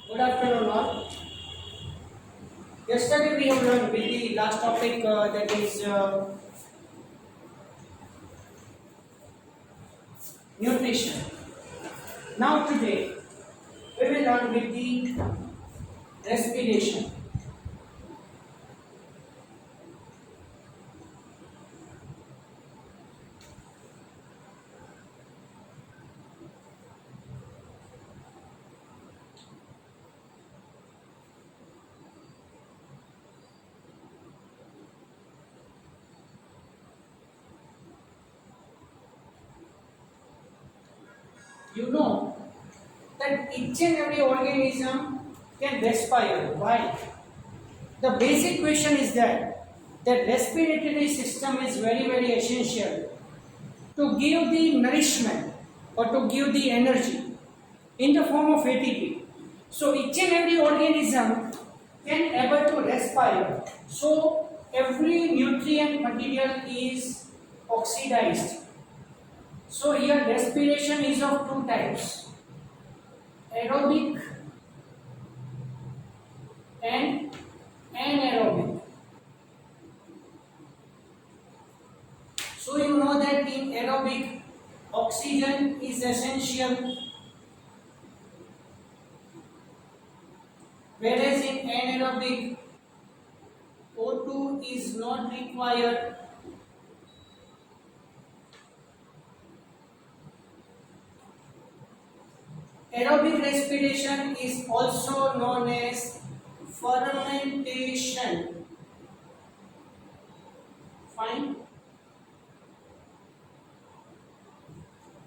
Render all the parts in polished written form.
Good afternoon, all. Yesterday we have learned with the last topic that is nutrition. Now today we will learn with the respiration. You know that each and every organism can respire. Why? The basic question is that respiratory system is very essential to give the nourishment or to give the energy in the form of ATP. So each and every organism can able to respire. So every nutrient material is oxidized. So here respiration is of two types, aerobic and anaerobic. So you know that in aerobic oxygen is essential, whereas in anaerobic O2 is not required. Aerobic respiration is also known as fermentation. Fine.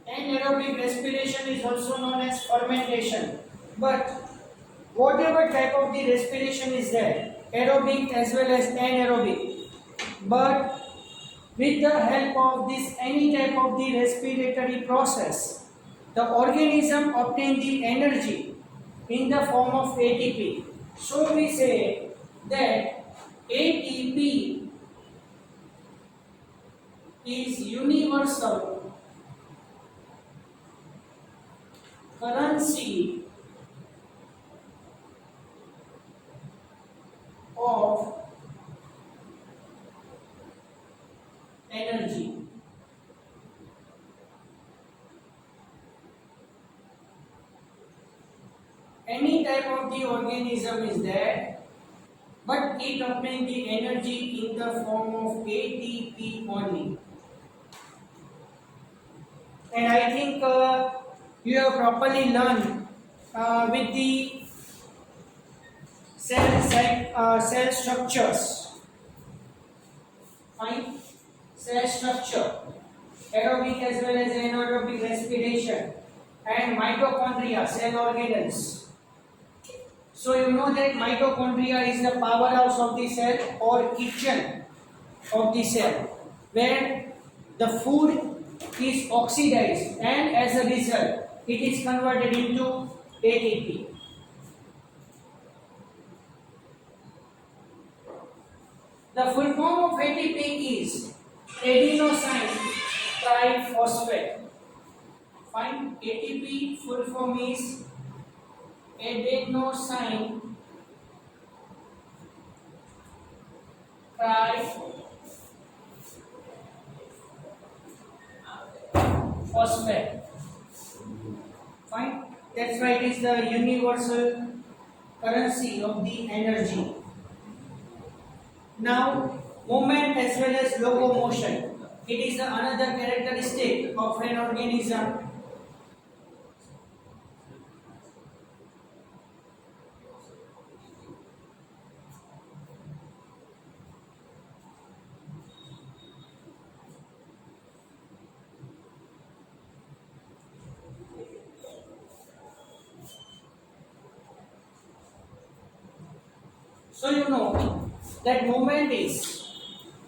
Anaerobic respiration is also known as fermentation. But whatever type of the respiration is there, aerobic as well as anaerobic, but with the help of this any type of the respiratory process, the organism obtain the energy in the form of ATP. So we say that ATP is universal currency of energy. Any type of the organism is there, but it obtains the energy in the form of ATP only. And I think you have properly learned with the cell structures. Fine, cell structure, aerobic as well as anaerobic respiration, and mitochondria, cell organelles. So you know that mitochondria is the powerhouse of the cell or kitchen of the cell, where the food is oxidized and as a result it is converted into ATP. The full form of ATP is adenosine triphosphate. Fine, ATP full form is adenosine triphosphate. Fine, that's why it is the universal currency of the energy. Now, movement as well as locomotion. It is another characteristic of an organism. So you know that movement is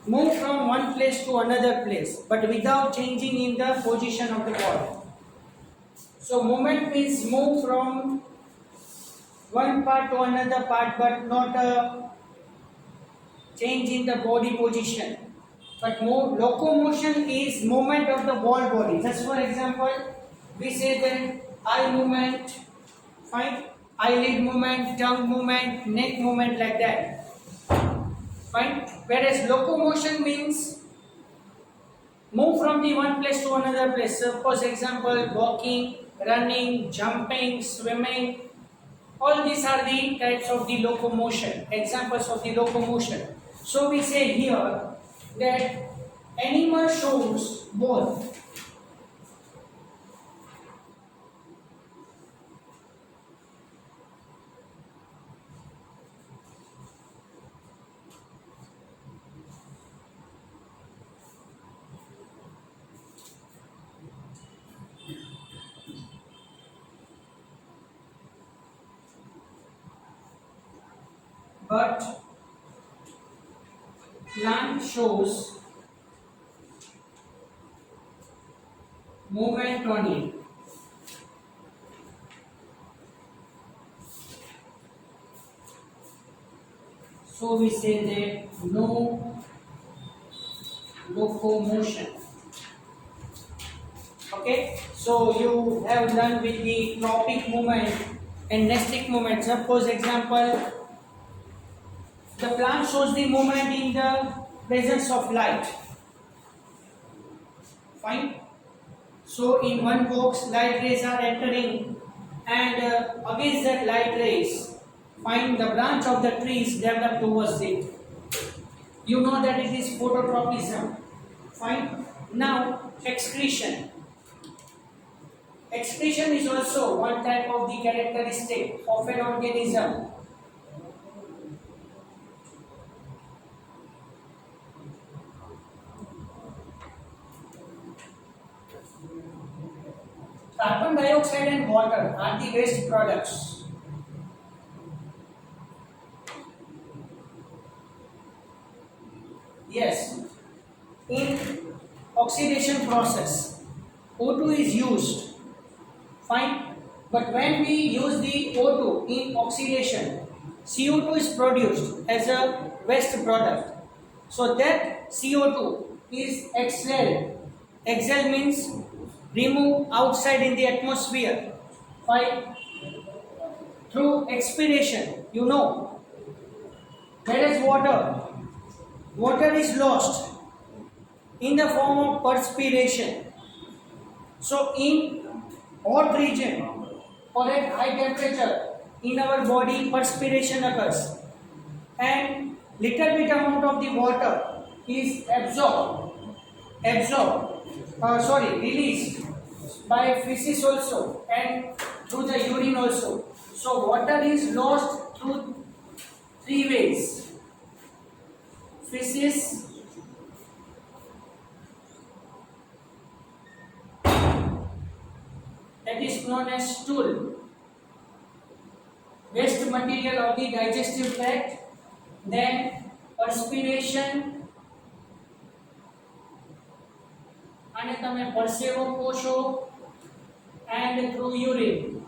move from one place to another place, but without changing in the position of the body. So movement means move from one part to another part, but not a change in the body position. But locomotion is movement of the whole body. Just for example, we say that eye movement, fine, eyelid movement, tongue movement, neck movement, like that. Fine. Whereas locomotion means move from the one place to another place. Suppose example, walking, running, jumping, swimming. All these are the types of the locomotion, examples of the locomotion. So we say here that animal shows both but plant shows movement only. So we say that no locomotion. Okay, so you have done with the tropic movement and nestic movement. Suppose example, the plant shows the movement in the presence of light. Fine. So in one box, light rays are entering, and against that light rays, find the branch of the trees developed towards it. You know that it is phototropism. Fine. Now excretion. Excretion is also one type of the characteristic of an organism. Carbon dioxide and water are the waste products. Yes, in oxidation process, O2 is used. Fine, but when we use the O2 in oxidation, CO2 is produced as a waste product. So that CO2 is exhaled. Exhale means remove outside in the atmosphere. Fine, through expiration, you know. Whereas water is lost in the form of perspiration. So in hot region or at high temperature, in our body perspiration occurs, and little bit amount of the water is released by feces also and through the urine also. So water is lost through three ways: feces, that is known as stool, waste material of the digestive tract, then perspiration, અને તમે પરસેવો પોષો, and through urine.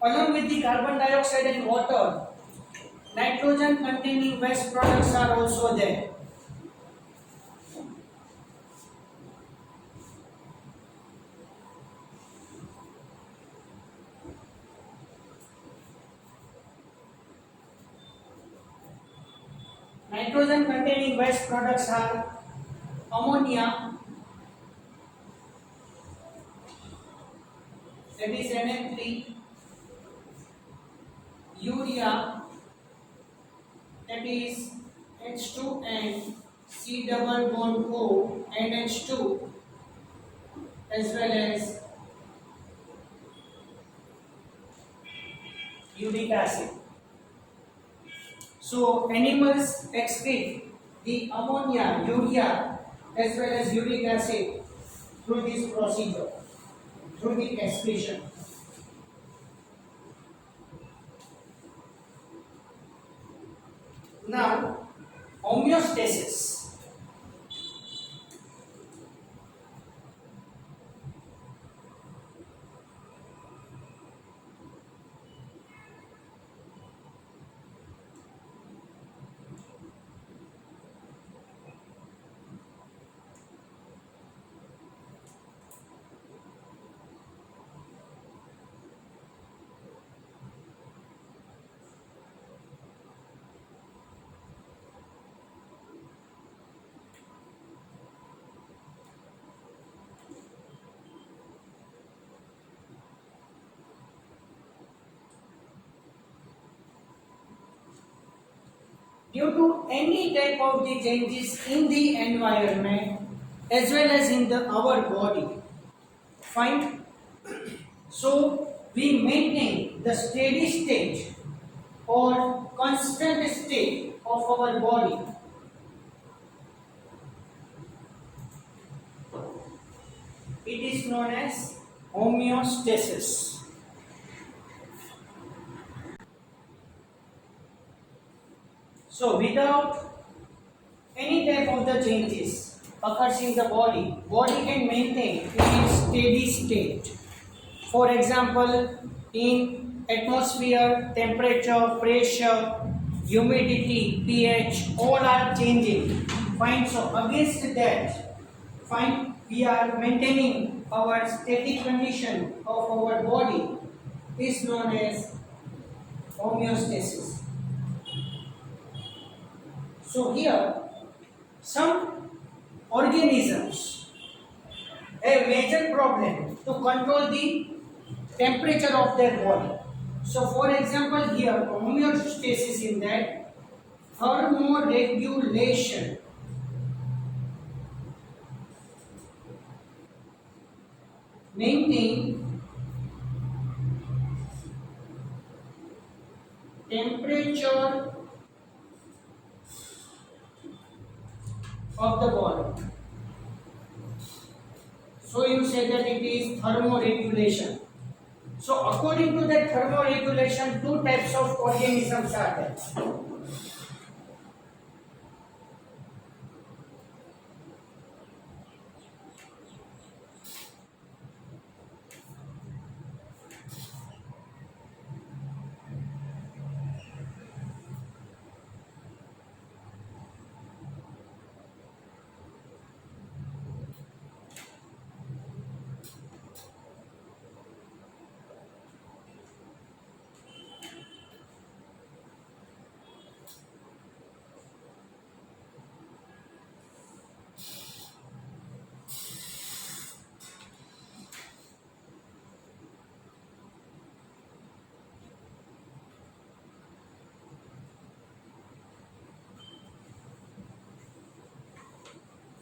Along with the carbon dioxide and water, nitrogen containing waste products are also there. Nitrogen containing waste products are ammonia, that is NM3, urea, that is H2 and C double bond O and H2, as well as uric acid. So animals excrete the ammonia, urea, as well as uric acid through this procedure, through the excretion. Now, homeostasis. due to any type of the changes in the environment as well as in our body. Fine. So we maintain the steady state or constant state of our body. It is known as homeostasis. So without any type of the changes occurs in the body can maintain its steady state. For example, in atmosphere, temperature, pressure, humidity, pH, all are changing. Fine. So against that, fine, we are maintaining our static condition of our body is known as homeostasis. So here, some organisms have major problem to control the temperature of their body. So for example here homeostasis in that thermoregulation. Maintain temperature of the body. So you say that it is thermoregulation. So according to that thermoregulation, two types of organisms are there.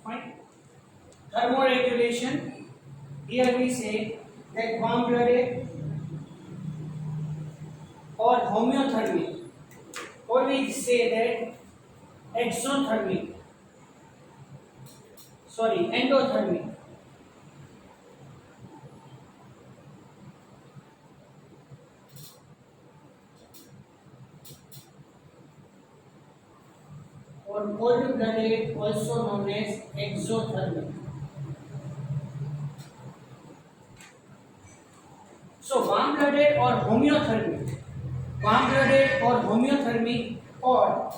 Fine. Thermoregulation. Here we say that warm-blooded or homeothermic, or we say that exothermic. Sorry, endothermic. Or cold-blooded, also known as exothermic. So warm-blooded or homeothermic, warm-blooded or homeothermic or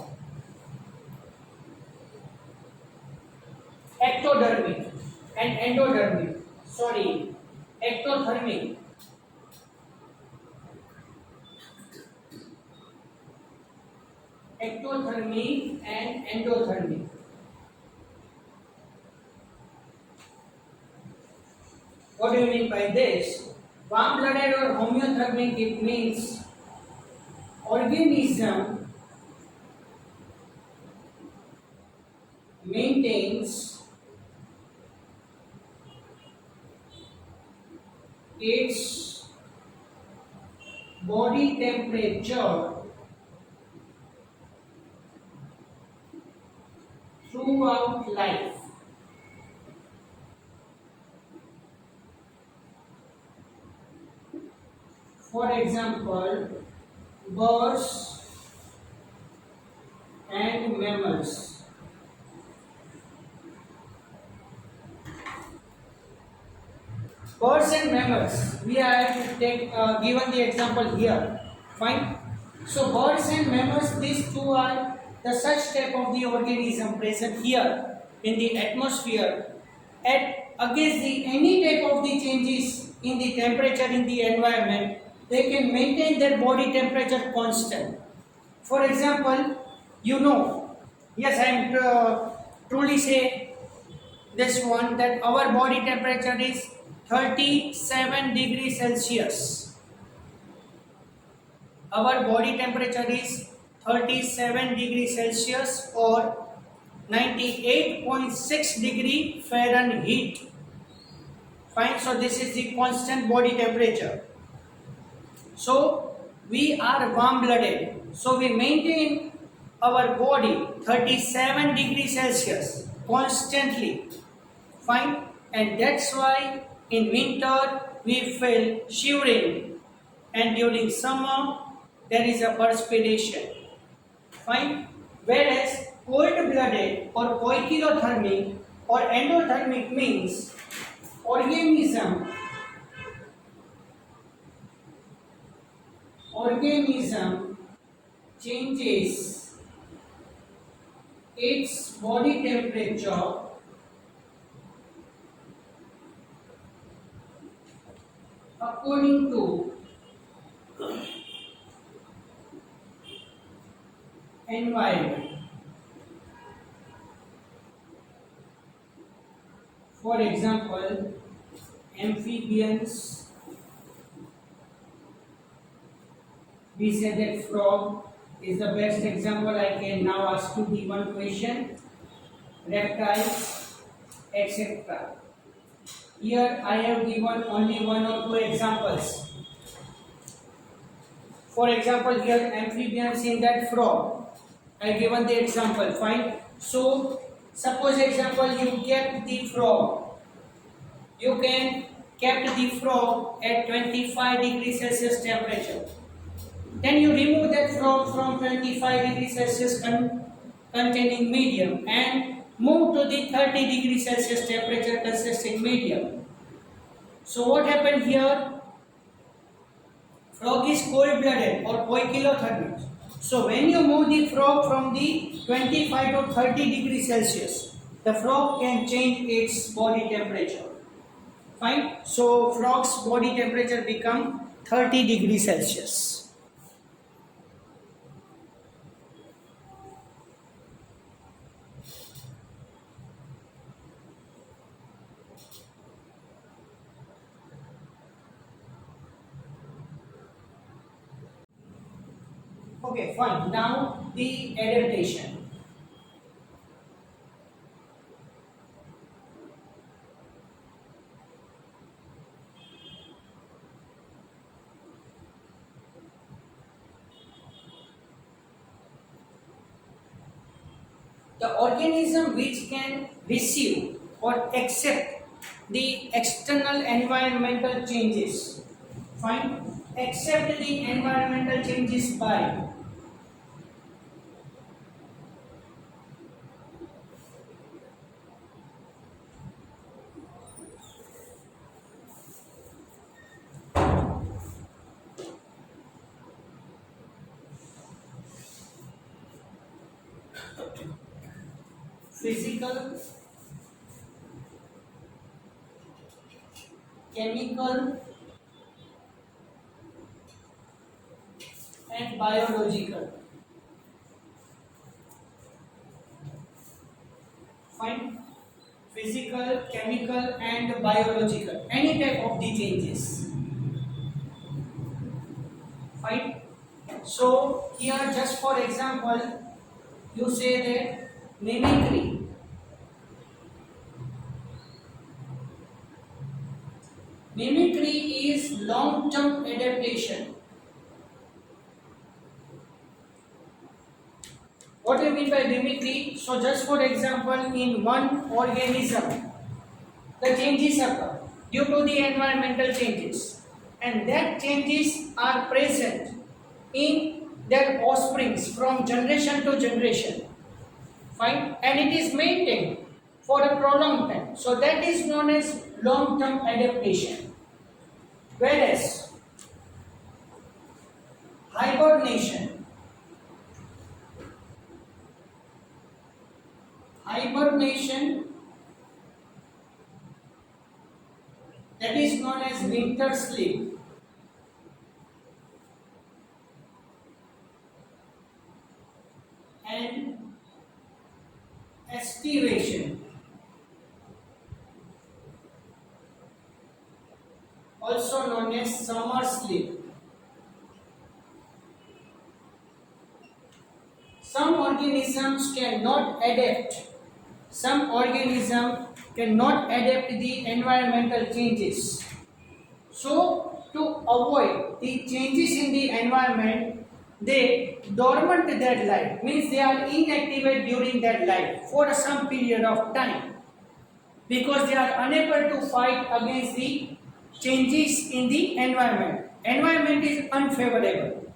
ectodermic and endodermic. Sorry, ectothermic. Ectothermic and endothermic. What do you mean by this? Warm-blooded or homeothermic, it means organism maintains its body temperature throughout life. For example, birds and mammals. Birds and mammals. We have given the example here. Fine. So birds and mammals, these two are the such type of the organism present here in the atmosphere at against the any type of the changes in the temperature in the environment, they can maintain their body temperature constant. For example, yes, I am truly say this one that our body temperature is 37 degrees Celsius. Our body temperature is 37 degrees Celsius or 98.6 degree Fahrenheit. Fine, so this is the constant body temperature. So we are warm blooded, so we maintain our body 37 degrees Celsius constantly. Fine, and that's why in winter we feel shivering, and during summer there is a perspiration. Fine, whereas cold blooded or poikilothermic or endothermic means organism organism changes its body temperature according to environment. For example, amphibians, we say that frog is the best example. I can now ask you the one question. Reptiles, etc. Here I have given only one or two examples. For example, here amphibians in that frog. I given the example. Fine. So suppose example you kept the frog. You can kept the frog at 25 degrees Celsius temperature. Then you remove that frog from 25 degrees Celsius containing medium and move to the 30 degrees Celsius temperature consisting medium. So what happened here? Frog is cold blooded or poikilothermic. So when you move the frog from the 25 to 30 degrees Celsius, the frog can change its body temperature. Fine. So frog's body temperature become 30 degrees Celsius. Okay, fine. Now the adaptation. The organism which can receive or accept the external environmental changes. Fine. Accept the environmental changes by physical, chemical, and biological. Fine. Physical, chemical, and biological. Any type of the changes. Fine. So here, just for example, you say that mimicry. Mimicry is long-term adaptation. What do you mean by mimicry? So just for example, in one organism, the changes occur due to the environmental changes, and that changes are present in their offsprings from generation to generation. Fine, and it is maintained for a prolonged time. So that is known as long-term adaptation. Whereas hibernation, that is known as winter sleep. And estivation, also known as summer sleep. organisms cannot adapt. Some organisms cannot adapt the environmental changes. So, to avoid the changes in the environment, they dormant their life, means they are inactive during that life for some period of time, because they are unable to fight against the changes in the environment. Environment is unfavorable,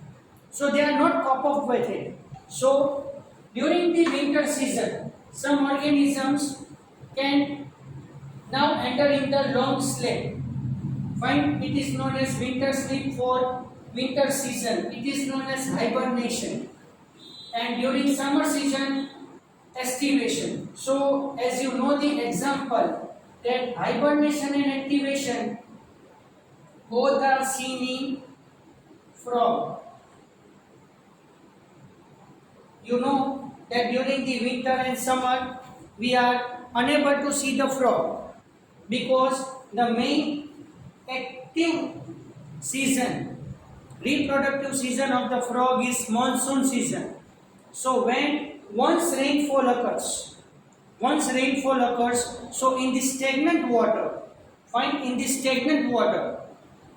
so they are not cope up with it. So during the winter season, some organisms can now enter in the long sleep. Fine, it is known as winter sleep for winter season. It is known as hibernation. And during summer season, activation. So, as you know the example that hibernation and activation both are seen in frog. You know that during the winter and summer we are unable to see the frog because the main active season, reproductive season of the frog is monsoon season. So when once rainfall occurs, so in the stagnant water,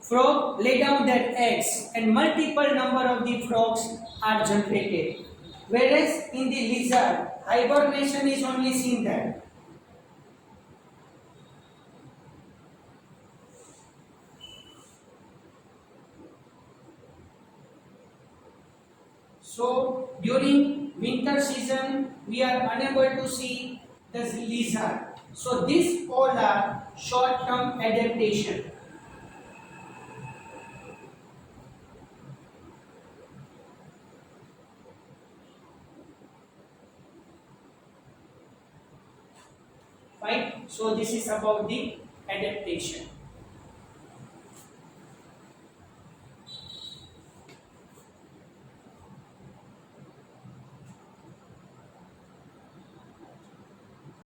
frog lay down their eggs and multiple number of the frogs are generated. Whereas in the lizard, hibernation is only seen there. So during winter season, we are unable to see the lizard. So these all are short-term adaptation. Right? So this is about the adaptation.